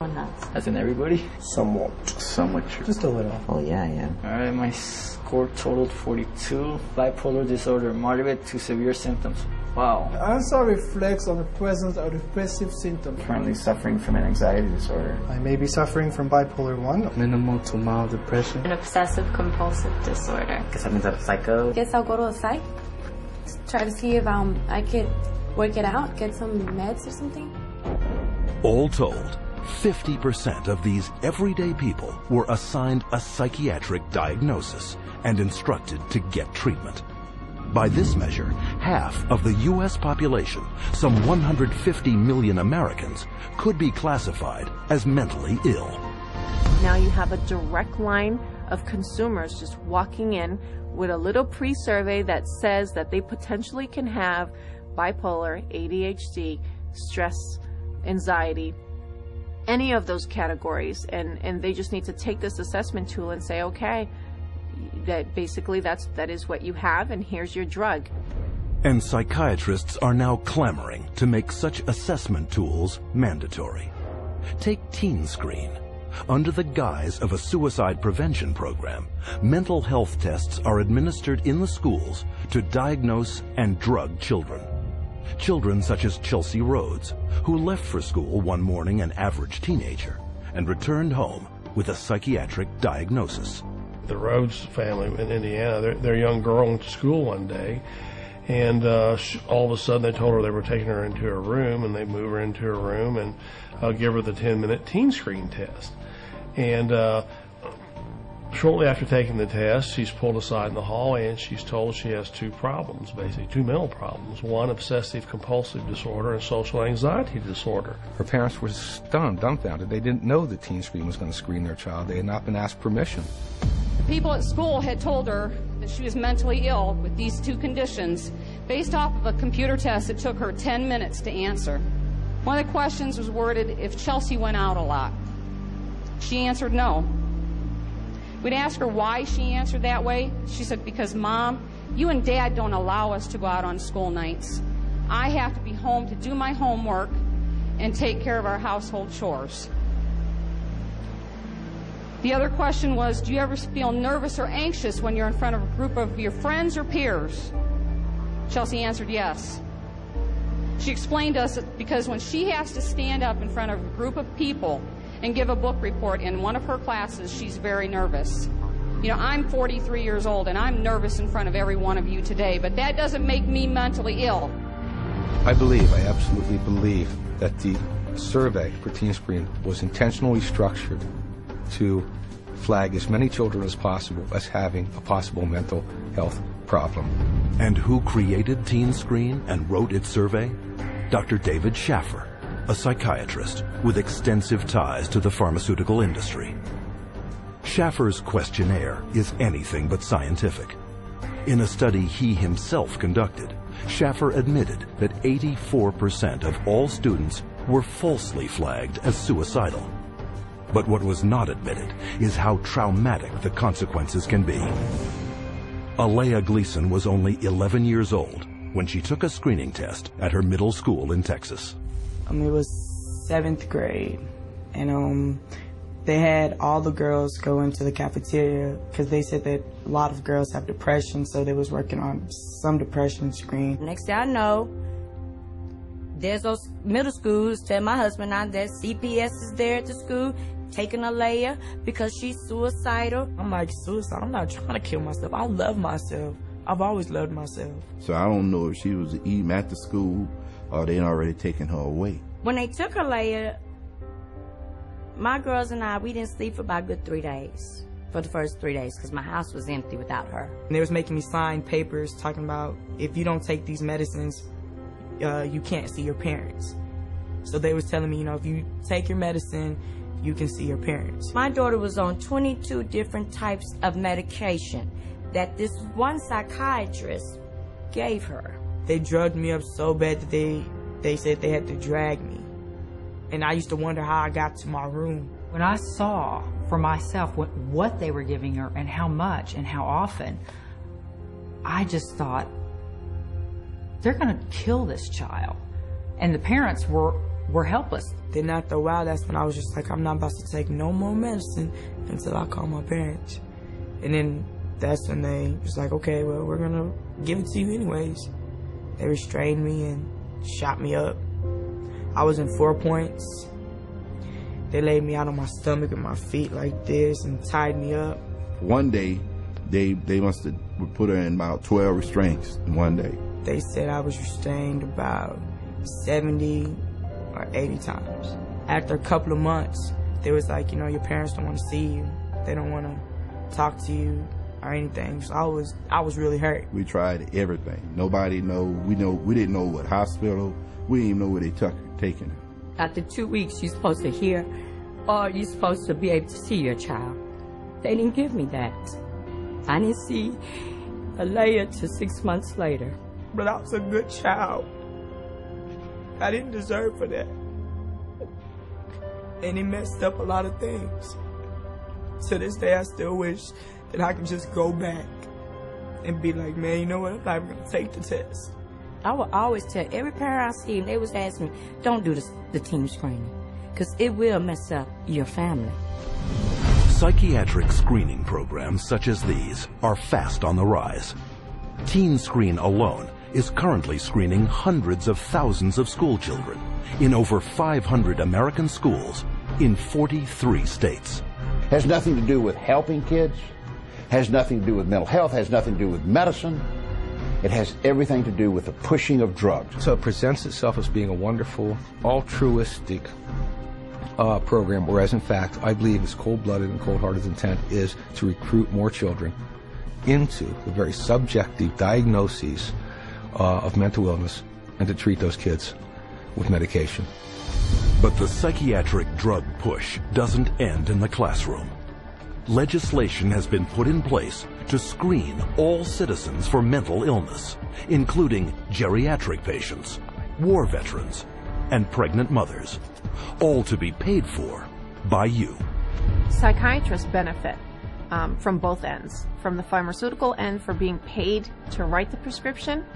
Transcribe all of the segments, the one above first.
Nuts. As in everybody? Somewhat. Somewhat true. Just a little. Oh, yeah. Alright, my score totaled 42. Bipolar disorder, moderate to severe symptoms. Wow. The answer reflects on the presence of depressive symptoms. Currently suffering from an anxiety disorder. I may be suffering from bipolar 1. Minimal to mild depression. An obsessive compulsive disorder. Guess that means I'm a psycho. Guess I'll go to a psych. Try to see if I could work it out, get some meds or something. All told, 50% of these everyday people were assigned a psychiatric diagnosis and instructed to get treatment. By this measure, half of the U.S. population, some 150 million Americans, could be classified as mentally ill. Now you have a direct line of consumers just walking in with a little pre-survey that says that they potentially can have bipolar, ADHD, stress, anxiety, any of those categories, and they just need to take this assessment tool and say, okay, that basically that is what you have, and here's your drug. And psychiatrists are now clamoring to make such assessment tools mandatory. Take Teen Screen. Under the guise of a suicide prevention program, mental health tests are administered in the schools to diagnose and drug children. Children such as Chelsea Rhodes, who left for school one morning an average teenager and returned home with a psychiatric diagnosis. The Rhodes family in Indiana, their young girl went to school one day, and all of a sudden they told her they were taking her into her room, and they move her into her room and give her the 10-minute teen screen test. And shortly after taking the test, she's pulled aside in the hallway and she's told she has two problems, basically two mental problems. One, obsessive compulsive disorder, and social anxiety disorder. Her parents were stunned, dumbfounded. They didn't know the Teen Screen was going to screen their child. They had not been asked permission. People at school had told her that she was mentally ill with these two conditions based off of a computer test that took her 10 minutes to answer. One of the questions was worded, if Chelsea went out a lot. She answered no. We'd ask her why she answered that way. She said, because Mom, you and Dad don't allow us to go out on school nights. I have to be home to do my homework and take care of our household chores. The other question was, do you ever feel nervous or anxious when you're in front of a group of your friends or peers? Chelsea answered yes. She explained to us that because when she has to stand up in front of a group of people and give a book report in one of her classes, she's very nervous. You know, I'm 43 years old and I'm nervous in front of every one of you today, but that doesn't make me mentally ill. I absolutely believe that the survey for Teen Screen was intentionally structured to flag as many children as possible as having a possible mental health problem. And who created Teen Screen and wrote its survey? Dr. David Schaffer, a psychiatrist with extensive ties to the pharmaceutical industry. Schaffer's questionnaire is anything but scientific. In a study he himself conducted, Schaffer admitted that 84% of all students were falsely flagged as suicidal. But what was not admitted is how traumatic the consequences can be. Alea Gleason was only 11 years old when she took a screening test at her middle school in Texas. It was 7th grade, and they had all the girls go into the cafeteria because they said that a lot of girls have depression, so they was working on some depression screen. Next thing I know, there's those middle schools tell my husband now that CPS is there at the school taking Alea because she's suicidal. I'm like, suicide? I'm not trying to kill myself. I love myself. I've always loved myself. So I don't know if she was eating at the school or they'd already taken her away. When they took Alea, my girls and I, we didn't sleep for about a good 3 days. For the first 3 days, because my house was empty without her. And they was making me sign papers talking about if you don't take these medicines, you can't see your parents. So they was telling me, you know, if you take your medicine, you can see your parents. My daughter was on 22 different types of medication that this one psychiatrist gave her. They drugged me up so bad that they said they had to drag me. And I used to wonder how I got to my room. When I saw for myself what they were giving her and how much and how often, I just thought, they're going to kill this child. And the parents were we're helpless. Then after a while, that's when I was just like, I'm not about to take no more medicine until I call my parents. And then that's when they was like, okay, well, we're gonna give it to you anyways. They restrained me and shot me up. I was in 4 points. They laid me out on my stomach and my feet like this and tied me up. One day, they must have put her in about 12 restraints in one day. They said I was restrained about 70 or 80 times. After a couple of months, they was like, you know, your parents don't want to see you. They don't want to talk to you or anything. So I was really hurt. We tried everything. Nobody know. We didn't know what hospital. We didn't even know where they taking her. After 2 weeks, you're supposed to hear, or you're supposed to be able to see your child. They didn't give me that. I didn't see Alea till 6 months later. But I was a good child. I didn't deserve for that. And he messed up a lot of things. To this day, I still wish that I could just go back and be like, man, you know what, I'm not even gonna take the test. I would always tell every parent I see, and they was asking me, don't do the teen screening, because it will mess up your family. Psychiatric screening programs such as these are fast on the rise. Teen Screen alone is currently screening hundreds of thousands of school children in over 500 American schools in 43 states. Has nothing to do with helping kids, has nothing to do with mental health, has nothing to do with medicine. It has everything to do with the pushing of drugs. So it presents itself as being a wonderful, altruistic program, whereas in fact, I believe its cold-blooded and cold-hearted intent is to recruit more children into the very subjective diagnoses of mental illness and to treat those kids with medication. But the psychiatric drug push doesn't end in the classroom. Legislation has been put in place to screen all citizens for mental illness, including geriatric patients, war veterans, and pregnant mothers, all to be paid for by you. Psychiatrists benefit from both ends, from the pharmaceutical end for being paid to write the prescription,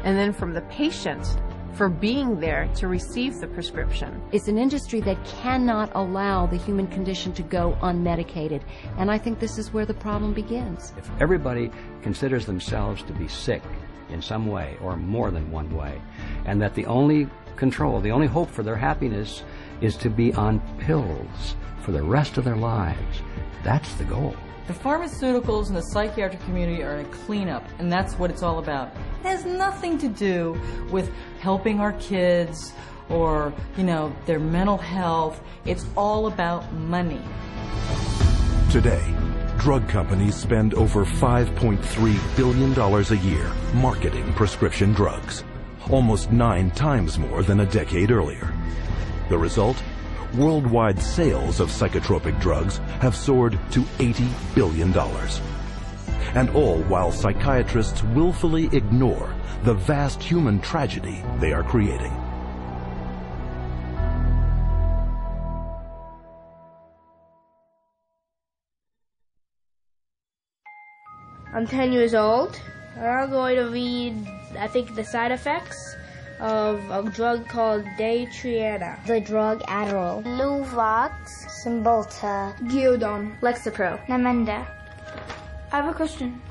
and then from the patient for being there to receive the prescription. It's an industry that cannot allow the human condition to go unmedicated, and I think this is where the problem begins. If everybody considers themselves to be sick in some way or more than one way, and that the only control, the only hope for their happiness is to be on pills for the rest of their lives, that's the goal. The pharmaceuticals in the psychiatric community are in a cleanup, and that's what it's all about. It has nothing to do with helping our kids or, their mental health. It's all about money. Today, drug companies spend over $5.3 billion a year marketing prescription drugs, almost 9 times more than a decade earlier. The result? Worldwide sales of psychotropic drugs have soared to $80 billion. And all while psychiatrists willfully ignore the vast human tragedy they are creating. I'm 10 years old, and I'm going to read, I think, the side effects of a drug called Daytriana. The drug Adderall. Luvox. Cymbalta. Gyudon. Lexapro. Namenda. I have a question.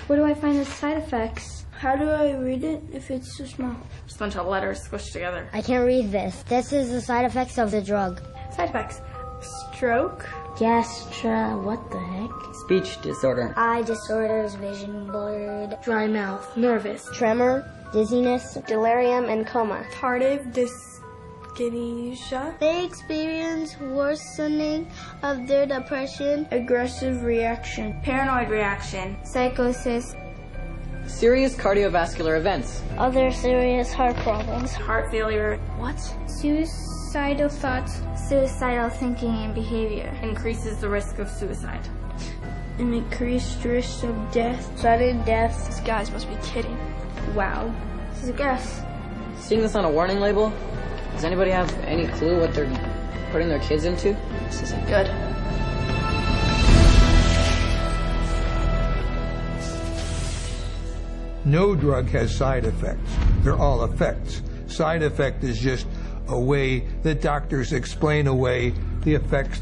Where do I find the side effects? How do I read it if it's so small? Just a bunch of letters squished together. I can't read this. This is the side effects of the drug. Side effects. Stroke. Gastra. What the heck? Speech disorder. Eye disorders. Vision blurred. Dry mouth. Nervous. Tremor. Dizziness, delirium, and coma. Tardive dyskinesia. They experience worsening of their depression. Aggressive reaction. Paranoid reaction. Psychosis. Serious cardiovascular events. Other serious heart problems. Heart failure. What? Suicidal thoughts. Suicidal thinking and behavior. Increases the risk of suicide. An increased risk of death. Sudden death. These guys must be kidding. Wow. This is a guess. Seeing this on a warning label, does anybody have any clue what they're putting their kids into? This isn't good. No drug has side effects. They're all effects. Side effect is just a way that doctors explain away the effects